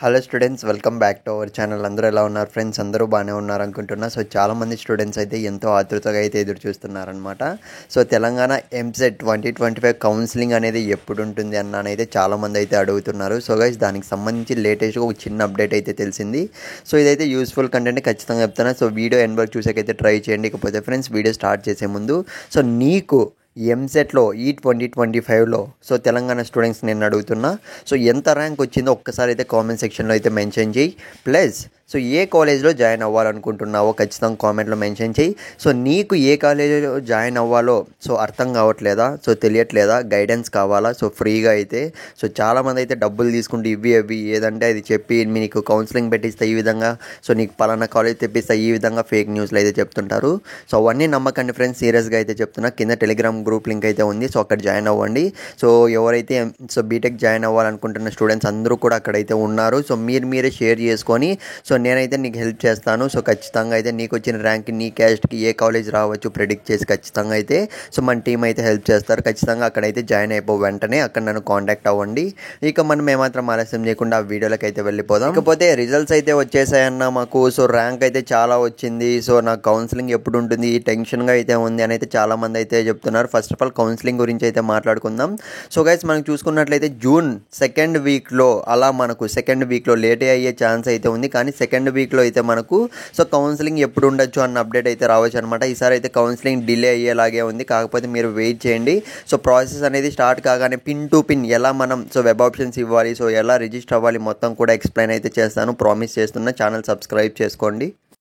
Hello students, welcome back to our channel. అందరూ ఎలా ఉన్నారు ఫ్రెండ్స్? అందరూ బాగానే ఉన్నారు అనుకుంటున్నా. సో చాలామంది స్టూడెంట్స్ అయితే ఎంతో ఆతృతగా అయితే ఎదురు చూస్తున్నారనమాట. సో తెలంగాణ ఎంసెట్ 2025 కౌన్సిలింగ్ అనేది ఎప్పుడు ఉంటుంది అన్ననైతే చాలామంది అయితే అడుగుతున్నారు. సో గైస్, దానికి సంబంధించి లేటెస్ట్గా ఒక చిన్న అప్డేట్ అయితే తెలిసింది. సో ఇదైతే యూస్ఫుల్ కంటెంట్ ఖచ్చితంగా చెప్తాను. సో వీడియో ఎండ్ వరకు చూసాకైతే ట్రై చేయండి. ఇకపోతే ఫ్రెండ్స్, వీడియో స్టార్ట్ చేసే ముందు సో నీకు ఎంసెట్లో ఈ 2025లో సో తెలంగాణ స్టూడెంట్స్ నేను అడుగుతున్నా. సో ఎంత ర్యాంక్ వచ్చిందో ఒక్కసారి అయితే కామెంట్ సెక్షన్లో అయితే మెన్షన్ చేయి. ప్లస్ సో ఏ కాలేజ్లో జాయిన్ అవ్వాలనుకుంటున్నావో ఖచ్చితంగా కామెంట్లో మెన్షన్ చేయి. సో నీకు ఏ కాలేజీలో జాయిన్ అవ్వాలో సో అర్థం కావట్లేదా, సో తెలియట్లేదా, గైడెన్స్ కావాలా, సో ఫ్రీగా అయితే సో చాలామంది అయితే డబ్బులు తీసుకుంటూ ఇవి ఏదంటే అది చెప్పి మీకు కౌన్సిలింగ్ పెట్టిస్తే ఈ విధంగా, సో నీకు పలానా కాలేజ్ తెప్పిస్తే ఈ విధంగా ఫేక్ న్యూస్లు అయితే చెప్తుంటారు. సో అవన్నీ నమ్మకండి ఫ్రెండ్స్, సీరియస్గా అయితే చెప్తున్నా. కింద టెలిగ్రామ్ గ్రూప్ లింక్ అయితే ఉంది. సో అక్కడ జాయిన్ అవ్వండి. సో ఎవరైతే సో బీటెక్ జాయిన్ అవ్వాలనుకుంటున్న స్టూడెంట్స్ అందరూ కూడా అక్కడైతే ఉన్నారు. సో మీరే షేర్ చేసుకొని సో నేనైతే నీకు హెల్ప్ చేస్తాను. సో ఖచ్చితంగా అయితే నీకు వచ్చిన ర్యాంక్, నీ క్యాస్ట్కి ఏ కాలేజ్ రావచ్చు ప్రెడిక్ట్ చేసి ఖచ్చితంగా అయితే సో మన టీం అయితే హెల్ప్ చేస్తారు. ఖచ్చితంగా అక్కడైతే జాయిన్ అయిపో, వెంటనే అక్కడ నన్ను కాంటాక్ట్ అవ్వండి. ఇక మనం ఏమాత్రం ఆలస్యం చేయకుండా ఆ వీడియోలోకి అయితే వెళ్ళిపోదాం. ఇకపోతే రిజల్ట్స్ అయితే వచ్చేసాయన్న మాకు. సో ర్యాంక్ అయితే చాలా వచ్చింది. సో నాకు కౌన్సిలింగ్ ఎప్పుడు ఉంటుంది, టెన్షన్గా అయితే ఉంది అని అయితే చాలామంది అయితే చెప్తున్నారు. ఫస్ట్ ఆఫ్ ఆల్ కౌన్సిలింగ్ గురించి అయితే మాట్లాడుకుందాం. సో గైస్, మనం చూసుకున్నట్లయితే జూన్ సెకండ్ వీక్లో అలా మనకు సెకండ్ వీక్లో లేటే అయ్యే ఛాన్స్ అయితే ఉంది. కానీ సెకండ్ వీక్లో అయితే మనకు సో కౌన్సిలింగ్ ఎప్పుడు ఉండొచ్చు అన్న అప్డేట్ అయితే రావచ్చు అనమాట. ఈసారి అయితే కౌన్సిలింగ్ డిలే అయ్యేలాగే ఉంది. కాకపోతే మీరు వెయిట్ చేయండి. సో ప్రాసెస్ అనేది స్టార్ట్ కాగానే పిన్ టు పిన్ ఎలా మనం సో వెబ్ ఆప్షన్స్ ఇవ్వాలి, సో ఎలా రిజిస్టర్ అవ్వాలి మొత్తం కూడా ఎక్స్ప్లెయిన్ అయితే చేస్తాను. ప్రామిస్ చేస్తున్నా. ఛానల్ సబ్స్క్రైబ్ చేసుకోండి.